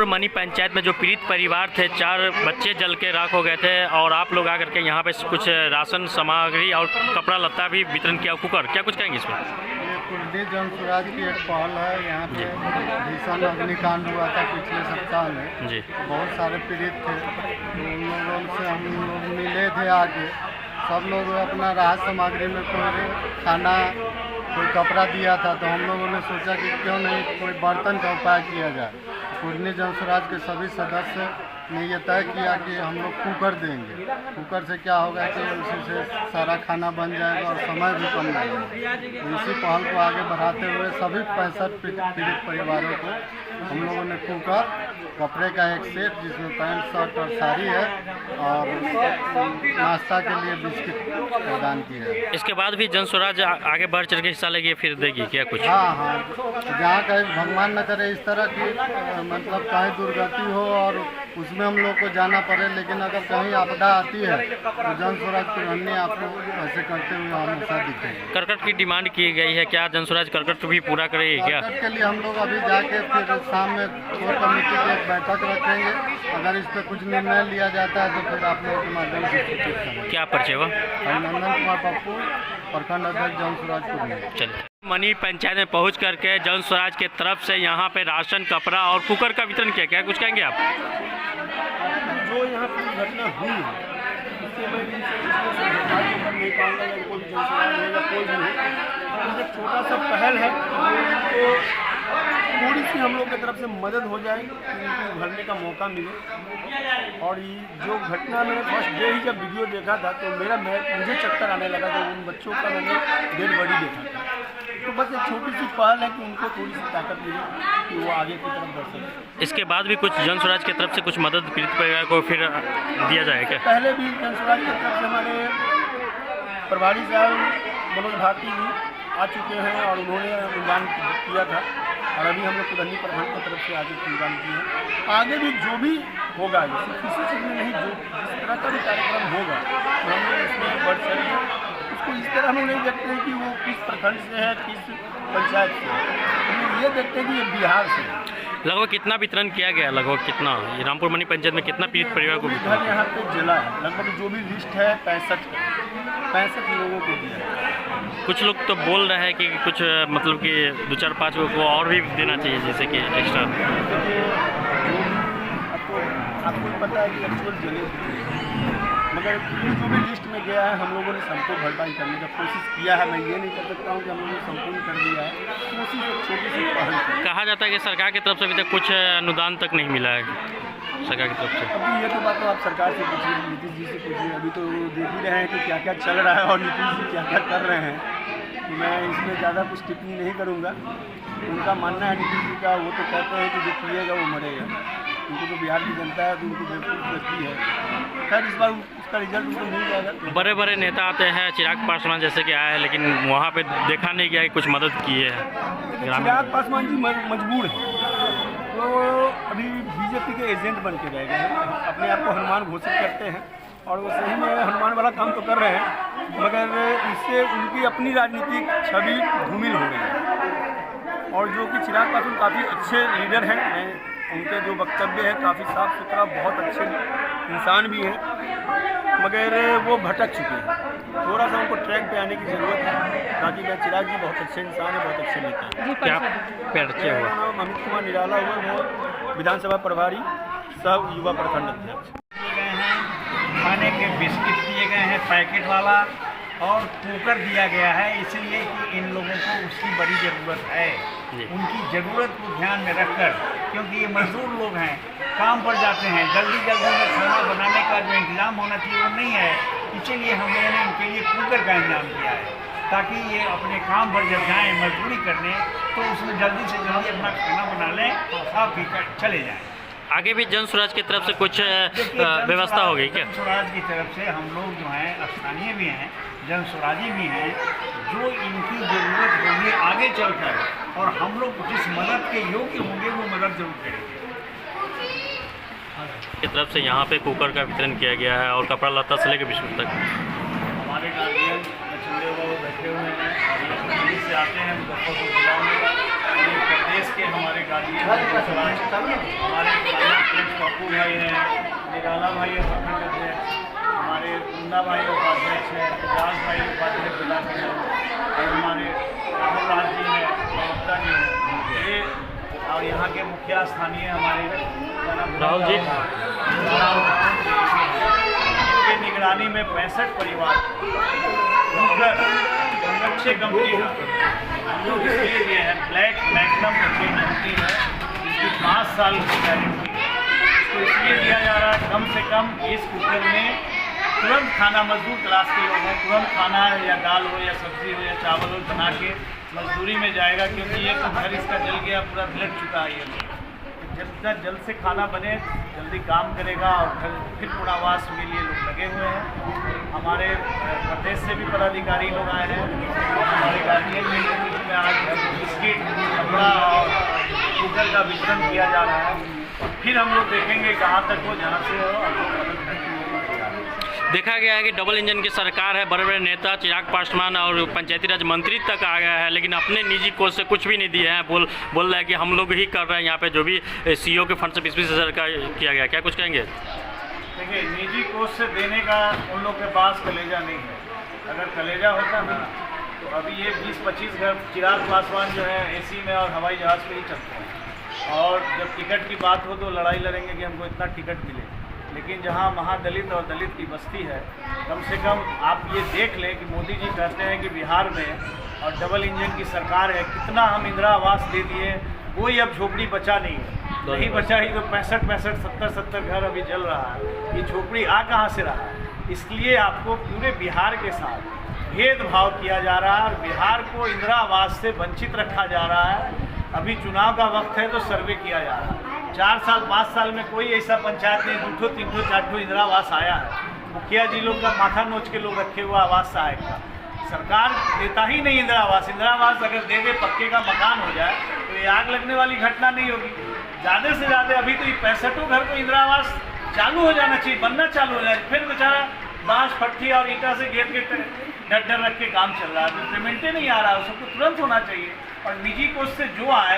Money panchayat में जो पीड़ित परिवार थे, 4 बच्चे जल के राख हो गए थे और आप लोग आकर के यहाँ पे कुछ राशन सामग्री और कपड़ा लत्ता भी वितरण किया। कुकर क्या कुछ कहेंगे इसमें? ये कुर्दी जनसुराज की एक पहल है। यहाँ पे भीषण अग्निकांड हुआ था पिछले सप्ताह में जी। बहुत सारे पीड़ित थे, तो उन लोगों से हम लोग मिले थे। आगे सब लोग अपना राहत सामग्री में कोई खाना कोई कपड़ा दिया था, तो हम लोगों ने सोचा कि क्यों नहीं कोई बर्तन का उपाय किया जाए। कुर्दी जनसुराज के सभी सदस्य ने ये तय किया कि हम लोग कुकर देंगे। कुकर से क्या होगा कि उसी से सारा खाना बन जाएगा और समय भी कम लगेगा। तो इसी पहल को आगे बढ़ाते हुए सभी 65 पीड़ित परिवारों को हम लोगों ने कुकर, कपड़े का एक सेट जिसमें पैंट शर्ट और साड़ी है और नाश्ता के लिए बिस्किट प्रदान किया है। इसके बाद भी जनसुराज आगे बढ़ चढ़ के हिस्सा लेगी, फिर देगी क्या कुछ? हाँ, जहाँ कहीं भगवान न करे इस तरह की मतलब कहीं दुर्गति हो और उसमें हम लोग को जाना पड़े, लेकिन अगर कहीं आपदा आती है तो जनसुराज पुरानी आपको ऐसे करते हुए हमेशा दिखेंगे। करकट की डिमांड की गई है, क्या जनसुराज करकट भी पूरा करेगी क्या? करकट के लिए हम लोग अभी जाके फिर शाम में कोर कमेटी की एक बैठक रखेंगे। अगर इस पर कुछ निर्णय लिया जाता है तो फिर आप लोगों के माध्यम से सूचित करेंगे। क्या परिचय हुआ? अभिनंदन कुमार पप्पू, प्रखंड अध्यक्ष जनसुराज। चलिए, मनी पंचायत में पहुंच करके जनसुराज के तरफ से यहाँ पे राशन, कपड़ा और कुकर का वितरण किया। क्या कुछ कहेंगे आप? जो यहाँ की घटना हुई है उससे मैं नहीं पाऊँगा या कोई जनसुराज है या कोई भी है, एक छोटा सा पहल है तो थोड़ी सी हम लोग की तरफ से मदद हो जाए, उनको उभरने का मौका मिले। और ये जो घटना मैंने फर्स्ट डे ही जब वीडियो देखा था तो मुझे चक्कर आने लगा था। उन बच्चों का मैंने डेड बॉडी देखा था, तो बस एक छोटी सी पहल है कि उनको थोड़ी सी ताकत मिले कि वो आगे की तरफ बढ़ सके। इसके बाद भी कुछ जनसुराज की तरफ से कुछ मदद पीड़ित परिवार को फिर दिया जाएगा क्या? पहले भी जनसुराज की तरफ से हमारे प्रभारी साहब मनोज भारती जी आ चुके हैं और उन्होंने अनुदान किया था, और अभी हम लोग कुदन्नी प्रखंड की तरफ से आगे अनुदान किए हैं। आगे भी जो भी होगा, किसी चीज़ में नहीं, जो जिस तरह का भी कार्यक्रम होगा तो हम लोग इसमें बढ़ चढ़े उसको इस तरह हम नहीं देखते हैं कि वो किस प्रखंड से है, किस पंचायत से है, हम लोग ये देखते हैं कि ये बिहार से है। लगभग कितना वितरण किया गया? लगभग कितना ये रामपुर मनी पंचायत में कितना पीड़ित परिवार को वितरण? यहाँ पे जिला है लगभग जो भी लिस्ट है 65 लोगों को दिया है। कुछ लोग तो बोल रहे हैं कि कुछ मतलब कि 2-4-5 को और भी देना चाहिए, जैसे कि एक्स्ट्रा। आपको पता है कि एक्चुअल जले, मगर जो भी लिस्ट में गया है हम लोगों ने सबको भरपाई करने का कोशिश किया है। मैं ये नहीं कर सकता हूँ कि हम लोगों ने संपूर्ण कर दिया है, कोशिश एक छोटी सी पहल की। कहा जाता है कि सरकार की तरफ से अभी तक कुछ अनुदान तक नहीं मिला है सरकार की तरफ से। अभी ये तो बात तो आप सरकार से पूछिए, नीतीश जी से पूछिए। अभी तो देख ही रहे हैं कि क्या क्या चल रहा है और नीतीश जी क्या क्या कर रहे हैं। मैं इसमें ज़्यादा कुछ टिप्पणी नहीं करूँगा। उनका मानना है नीतीश जी का, वो तो कहते हैं कि जो पिएगा वो मरेगा। उनको तो बिहार की जनता है तो उनको बेवकूफ़ लगती है। खैर इस बार उसका रिजल्ट उनको मिल जाएगा। बड़े बड़े नेता आते हैं, चिराग पासवान जैसे कि आए हैं, लेकिन वहाँ पे देखा नहीं गया कि कुछ मदद की है। चिराग पासवान जी मजबूर हैं, तो अभी बीजेपी के एजेंट बन के रह गए हैं। अपने आप को हनुमान घोषित करते हैं और वो सही में हनुमान वाला काम तो कर रहे हैं, मगर इससे उनकी अपनी राजनीतिक छवि धूमिल हो रही है। और जो कि चिराग पासवान काफ़ी अच्छे लीडर हैं, उनके जो वक्तव्य है काफ़ी साफ सुथरा, बहुत अच्छे इंसान भी हैं, मगर वो भटक चुके हैं। थोड़ा सा उनको ट्रैक पे आने की ज़रूरत है। बाकी मैं चिराग जी बहुत अच्छे इंसान हैं, बहुत अच्छे नेता हैं। क्या परिचय हुआ? मेरा नाम अमित कुमार निराला हुआ, मैं विधानसभा प्रभारी सह युवा प्रखंड अध्यक्ष। खाने के बिस्किट दिए गए हैं पैकेट वाला, और कुकर दिया गया है, इसलिए कि इन लोगों को उसकी बड़ी ज़रूरत है। उनकी ज़रूरत को ध्यान में रखकर, क्योंकि ये मजदूर लोग हैं, काम पर जाते हैं, जल्दी जल्दी में खाना बनाने का जो इंतज़ाम होना चाहिए वो नहीं है। इसीलिए हम लोगों ने इनके लिए कुकर का इंतजाम किया है, ताकि ये अपने काम पर जब जाएँ मजदूरी करने तो उसमें जल्दी से जल्दी अपना खाना बना लें और खा पी कर चले जाएँ। आगे भी जनसुराज की तरफ से कुछ व्यवस्था होगी क्या? जनसुराज की तरफ से हम लोग जो हैं स्थानीय भी हैं, जनसुराजी भी हैं, जो इनकी ज़रूरत होगी आगे चलकर और हम लोग जिस मदद के योग्य होंगे वो मदद जरूर करेंगे। की तरफ से यहाँ पे कुकर का वितरण किया गया है और कपड़ा लत्ता से लेकर बिस्कुट तक। हमारे गार्जियन चंदे बाबू बैठे हुए हैं, दिल्ली से आते हैं मुजफ्फरपुर जिला में। प्रदेश के हमारे गार्जियन हमारे पप्पू भाई हैं, निराला भाई है प्रखंड अध्यक्ष, हमारे मुन्ना भाई उपाध्यक्ष हैं, एजाज भाई उपाध्यक्ष जिला के हैं, और हमारे राहुल राज जी हैं, प्रवक्ता जी हैं, ये और यहाँ के मुखिया स्थानीय हमारे राहुल जी इनके निगरानी में 65 परिवार अच्छे कंपनी हम लोग इसलिए दिए हैं। ब्लैक मैग्नम अच्छी कंपनी है, इसकी 5 साल की गारंटी है। इसको इसलिए दिया जा रहा है, कम से कम इस कुकर में तुरंत खाना, मजदूर क्लास के लोग हैं, तुरंत खाना या दाल हो या सब्जी हो या चावल हो बना के मजदूरी में जाएगा, क्योंकि ये तो घर इसका जल गया, पूरा ढलक चुका है। ये जितना जल्द से खाना बने जल्दी काम करेगा और फिर पुनर्वास के लिए लोग लगे हुए हैं। हमारे प्रदेश से भी पदाधिकारी लोग आए हैं, हमारे गार्जियन में आज बिस्किट, कपड़ा और कुकर का वितरण किया जा रहा है। और फिर हम लोग देखेंगे कहाँ तक वो जहाँ से हो हम लोग मदद करेंगे। देखा गया है कि डबल इंजन की सरकार है, बड़े बड़े नेता चिराग पासवान और पंचायती राज मंत्री तक आ गया है, लेकिन अपने निजी कोष से कुछ भी नहीं दिए हैं। बोल रहा है कि हम लोग ही कर रहे हैं, यहाँ पे जो भी सीईओ के फंड से 20-20 हज़ार का किया गया। क्या कुछ कहेंगे? देखिए, निजी कोष से देने का उन लोग के पास कलेजा नहीं है। अगर कलेजा होता ना तो अभी ये 20-25 घर चिराग पासवान जो है एसी में और हवाई जहाज़ पे ही चलते हैं, और जब टिकट की बात हो तो लड़ाई लड़ेंगे कि हमको इतना टिकट मिले। लेकिन जहाँ महादलित और दलित की बस्ती है, कम से कम आप ये देख लें कि मोदी जी कहते हैं कि बिहार में और डबल इंजन की सरकार है, कितना हम इंदिरा आवास दे दिए, कोई अब झोपड़ी बचा नहीं है। नहीं बचा ही तो 65 70 घर अभी जल रहा है। ये झोपड़ी आ कहाँ से रहा है? इसलिए आपको पूरे बिहार के साथ भेदभाव किया जा रहा है और बिहार को इंदिरा आवास से वंचित रखा जा रहा है। अभी चुनाव का वक्त है तो सर्वे किया जा रहा है। 4 साल 5 साल में कोई ऐसा पंचायत नहीं 2 3 4 इंदिरा आवास आया है। मुखिया जी लोग का माथा नोच के लोग रखे हुआ आवास सहायक का, सरकार देता ही नहीं इंदिरा आवास। इंदिरा आवास अगर दे दे, पक्के का मकान हो जाए तो ये आग लगने वाली घटना नहीं होगी। ज़्यादा से ज़्यादा अभी तो ये 65 घर को इंदिरा आवास चालू हो जाना चाहिए, बनना चालू हो जाए। फिर बेचारा बाँस फट्टी और ईंटा से घेर के डर रख के काम चल रहा है, तो पेमेंटें नहीं आ रहा है, उसको तुरंत होना चाहिए। और निजी कोष से जो आए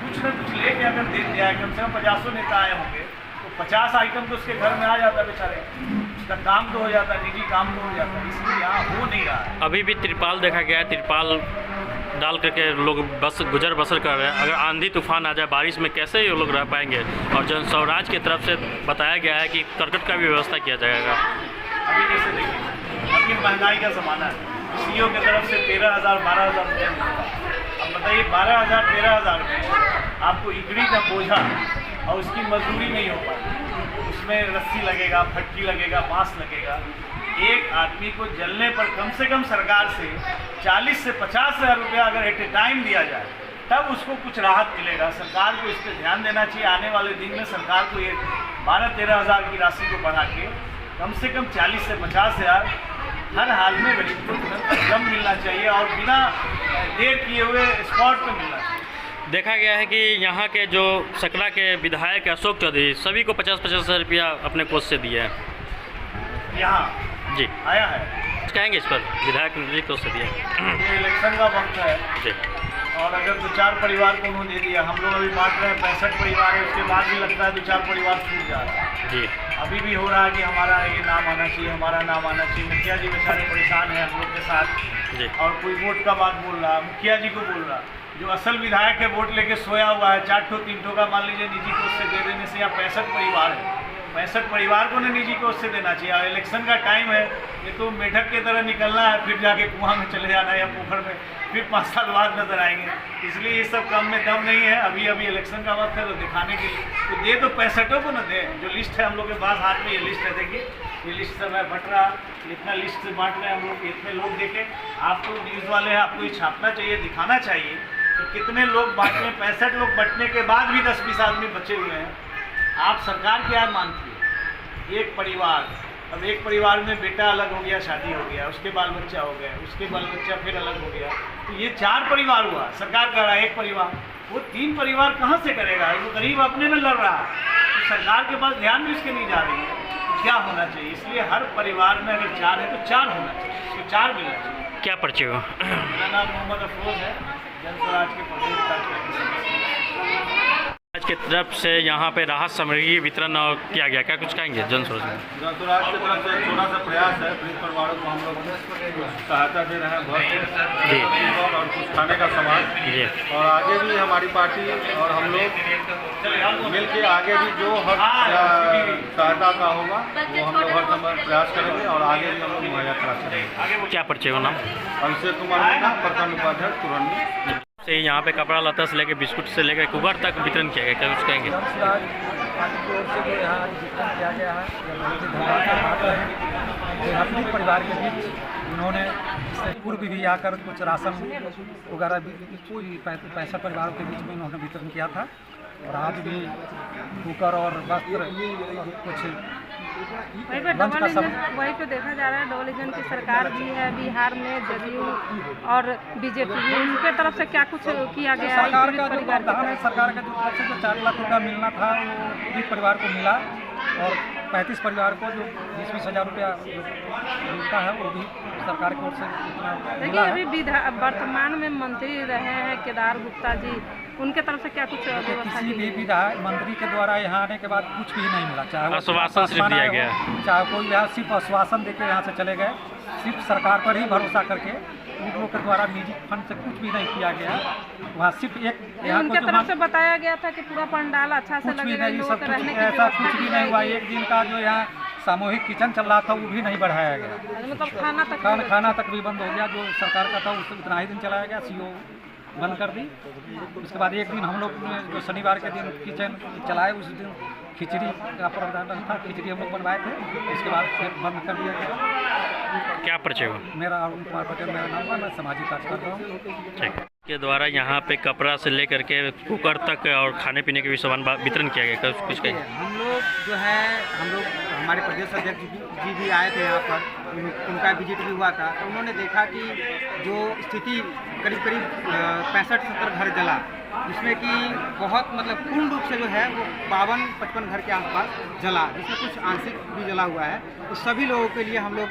कुछ न कुछ लेके अगर दे दिया है, कम से कम 50 नेता आए होंगे तो 50 आइटम तो उसके घर में आ जाता बेचारे, उसका काम तो हो जाता, निजी काम तो हो जाता। इसलिए यहाँ हो नहीं रहा है। अभी भी तिरपाल देखा गया है, तिरपाल डाल करके लोग बस गुजर बसर कर रहे हैं। अगर आंधी तूफान आ जाए बारिश में, कैसे ये लोग रह पाएंगे? और जन स्वराज की तरफ से बताया गया है कि करकट का भी व्यवस्था किया जाएगा। अभी जैसे देखिए, अभी महंगाई का ज़माना है, सीईओ की तरफ से 13,000 12,000 रुपये मिलता है। अब बताइए 12,000 13,000 में आपको इकड़ी का बोझा और उसकी मजदूरी नहीं हो पाती, उसमें रस्सी लगेगा, फटकी लगेगा, बांस लगेगा। एक आदमी को जलने पर कम से कम सरकार से 40 से 50 हज़ार रुपया अगर एट ए टाइम दिया जाए तब उसको कुछ राहत मिलेगा। सरकार को इस पर ध्यान देना चाहिए। आने वाले दिन में सरकार को ये 12-13 हज़ार की राशि को बढ़ा के कम से कम 40 से 50 हज़ार हर हाल में गरीब को कम मिलना चाहिए और बिना देर किए हुए स्पॉट पर मिलना चाहिए। देखा गया है कि यहाँ के जो सकरा के विधायक अशोक चौधरी सभी को 50-50 हज़ार रुपया अपने कोष से दिए हैं। यहाँ जी आया है, कुछ कहेंगे इस पर? विधायक ने कोष से दिया ये इलेक्शन का वक्त है जी, और अगर 2-4 परिवार को उन्होंने दे दिया, हम लोग अभी बांट रहे हैं 65 परिवार है, उसके बाद भी लगता है 2-4 परिवार छूट जा रहा है जी। अभी भी हो रहा है कि हमारा ये नाम आना चाहिए, हमारा नाम आना चाहिए। मुखिया जी बेचारे परेशान हैं हम लोग के साथ जी। और कोई वोट का बात बोल रहा, मुखिया जी को बोल रहा, जो असल विधायक है वोट लेके सोया हुआ है। 4-3 का मान लीजिए निजी कोष से दे देने से यहाँ 65 परिवार है, 65 परिवार को ना निजी कोष से देना चाहिए। और इलेक्शन का टाइम है, ये तो मेढक की तरह निकलना है, फिर जाके कुआं में चले जाना है या पोखर में, फिर 5 साल बाद नजर आएंगे। इसलिए ये सब काम में दम नहीं है। अभी इलेक्शन का वक्त है तो दिखाने के लिए तो दे तो 65 को न दे। जो लिस्ट है हम लोग के पास हाथ में, ये लिस्ट है, देखिए ये लिस्ट से मैं बट रहा, इतना लिस्ट से बांट रहे हैं हम लोग, इतने लोग देखे। आपको न्यूज़ वाले हैं, आपको ये छापना चाहिए, दिखाना चाहिए कि कितने लोग बांटे। 65 लोग बंटने के बाद भी 10-20 आदमी बचे हुए हैं। आप सरकार क्या मानती है? एक परिवार, अब एक परिवार में बेटा अलग हो गया, शादी हो गया, उसके बाल बच्चा हो गया, उसके बाल बच्चा फिर अलग हो गया, तो ये 4 परिवार हुआ। सरकार कर रहा है 1 परिवार, वो 3 परिवार कहाँ से करेगा? वो गरीब अपने में लड़ रहा है, तो सरकार के पास ध्यान भी उसके नहीं जा रही है। तो क्या होना चाहिए? इसलिए हर परिवार में अगर 4 है तो 4 होना चाहिए, तो 4 मिलना चाहिए। क्या परिचय हो? मेरा नाम मोहम्मद अफरोज है, जनस्वराज के प्रदेश कार्यकारिणी सदस्य। आज की तरफ से यहाँ पे राहत सामग्री वितरण और किया गया, क्या कुछ कहेंगे जनस्वराज में? जनस्वराज की तरफ से एक छोटा सा प्रयास है, पीड़ित परिवारों को हम लोग सहायता दे रहे हैं, घर और कुछ खाने का सामान। जी। और आगे भी हमारी पार्टी और हम लोग मिल के आगे भी जो हर सहायता का होगा वो हम लोग हर समय प्रयास करेंगे और आगे भी हम लोग मुहैया करा करेंगे। क्या परिचय हो नाम? अभिषेक कुमार मीणा, प्रखंड उपाध्यक्ष तुरंत से यहाँ पे कपड़ा लता से लेकर बिस्कुट से लेकर कुकर तक वितरण किया गया, क्या कुछ कहेंगे? जनस्वराज पार्टी की ओर से जो यहाँ वितरण किया गया है, ये बहुत ही धन्यवाद की बात है। जो अपने परिवार के बीच उन्होंने इससे पूर्व भी आकर कुछ राशन वगैरह भी कोई 65 परिवारों के बीच में उन्होंने वितरण किया था। और आज भी कुकर और वस्त्र और कुछ वहीं पे डबल इंजन, वहीं पे देखा जा रहा है डबल इंजन की सरकार भी है बिहार में, जदयू और बीजेपी भी, उनके तरफ से क्या कुछ किया गया है? सरकार का जो प्रावधान है, सरकार का जो तरफ से जो 4 लाख रुपया मिलना था वो भी परिवार को मिला और 35 परिवार को जो 20-20 हज़ार रुपया मिलता है वो भी सरकार की ओर से इतना मिला है। देखिए अभी वर्तमान में मंत्री रहे हैं केदार गुप्ता जी, उनके तरफ से क्या कुछ व्यवस्था किसी की भी गई? विधायक मंत्री के द्वारा यहाँ आने के बाद कुछ भी नहीं मिला, चाहे वो आश्वासन सिर्फ दिया गया, चाहे कोई यहाँ सिर्फ आश्वासन देकर यहाँ से चले गए, सिर्फ सरकार पर ही भरोसा करके उन लोगों के द्वारा निजी फंड से कुछ भी नहीं किया गया। वहाँ सिर्फ एक यहाँ उनके तरफ से बताया गया था कि पूरा पंडाल अच्छा से कुछ भी लगेगा, नहीं, लोगों सब के कुछ रहने की ऐसा व्यवस्था कुछ भी की नहीं हुआ। जाएगी। एक दिन का जो यहाँ सामूहिक किचन चल रहा था वो भी नहीं बढ़ाया गया, मतलब खाना तक भी बंद हो गया। जो सरकार का था उससे उतना ही दिन चलाया गया, सीओ बंद कर दी। उसके बाद एक दिन हम लोग ने जो शनिवार के दिन किचन चलाए, उस दिन खिचड़ी का प्रावधान था, खिचड़ी हम लोग बनवाए थे, उसके बाद फिर बंद कर दिया गया। क्या परिचय हो? मेरा अरुण कुमार पटेल मेरा नाम है, मैं सामाजिक कार्य कर रहा हूँ। ठीक के द्वारा यहाँ पे कपड़ा से लेकर के कुकर तक और खाने पीने के भी सामान वितरण किया गया, कुछ कहेंगे? हम लोग जो है हमारे प्रदेश अध्यक्ष जी भी आए थे यहाँ पर, उनका विजिट भी हुआ था। तो उन्होंने देखा कि जो स्थिति करीब 65-70 घर जला, जिसमें कि बहुत मतलब पूर्ण रूप से जो है वो 52-55 घर के आसपास जला, जिसमें कुछ आंशिक भी जला हुआ है। तो सभी लोगों के लिए हम लोग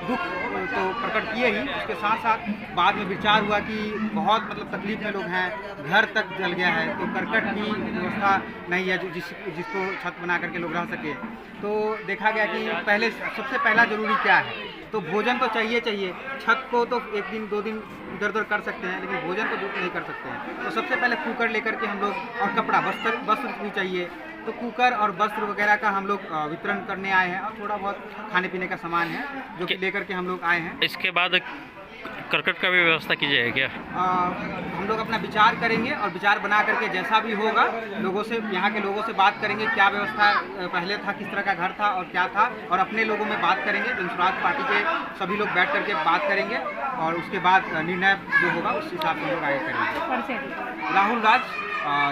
दुख तो प्रकट किए ही, उसके साथ साथ बाद में विचार हुआ कि बहुत मतलब तकलीफ में लोग हैं, घर तक जल गया है, तो करकट की व्यवस्था नहीं है जिसको छत बना करके लोग रह सके। तो देखा गया कि पहले सबसे पहला ज़रूरी क्या है, तो भोजन तो चाहिए। छत को तो 1 दिन 2 दिन इधर उधर कर सकते हैं, लेकिन भोजन तो नहीं कर सकते हैं। तो सबसे पहले कुकर लेकर के हम लोग, और कपड़ा वस्त्र भी चाहिए, तो कुकर और वस्त्र वगैरह का हम लोग वितरण करने आए हैं। और थोड़ा बहुत खाने पीने का सामान है जो कि लेकर के हम लोग आए हैं। इसके बाद करकट का भी व्यवस्था की जाएगी क्या? हम लोग अपना विचार करेंगे और विचार बना करके जैसा भी होगा लोगों से, यहाँ के लोगों से बात करेंगे, क्या व्यवस्था पहले था, किस तरह का घर था और क्या था, और अपने लोगों में बात करेंगे। जनस्वराज पार्टी के सभी लोग बैठ करके बात करेंगे और उसके बाद निर्णय जो होगा उस हिसाब से हम लोग आगे करेंगे। राहुल राज,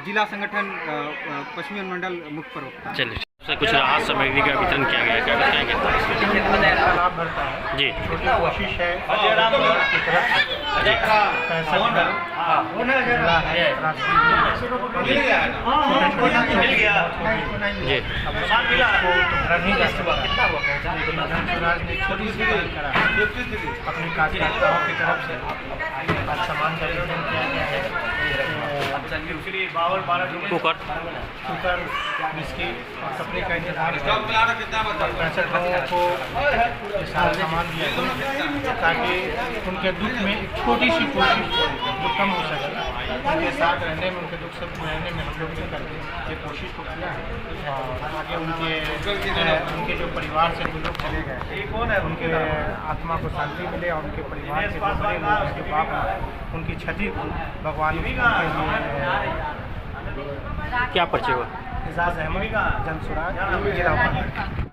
जिला संगठन पश्चिमी अनुमंडल मुख्य प्रवक्ता। चलिए, से कुछ राहत सामग्री का वितरण किया गया, क्या बताएंगे? लाभ बढ़ता है जी, छोटी कोशिश है की तरफ जी, 65 जिला है जी, रन नहीं कर सकता, लेकिन जनस्वराज ने छोटी सी पहल करा है। अपने कार्यकर्ताओं की तरफ से आज सामान का वितरण किया गया है। कुकर, बिस्किट और कपड़े का इंतजाम 65 लोगों को ये सारा सामान दिया गया ताकि उनके दुख में एक छोटी सी कोशिश वो कम हो सके। उनके साथ रहने में, उनके दुख से रहने में हम लोग भी करके ये कोशिश को किया है। और आगे उनके जो परिवार से जो लोग चले गए, उनके आत्मा को शांति मिले और उनके परिवार के जो बड़े लोग, उनके बाप, उनकी क्षति को भगवान के लिए। क्या परिचय हुआ? एजाज अहमद, जनस्वराज जिला उपाध्यक्ष।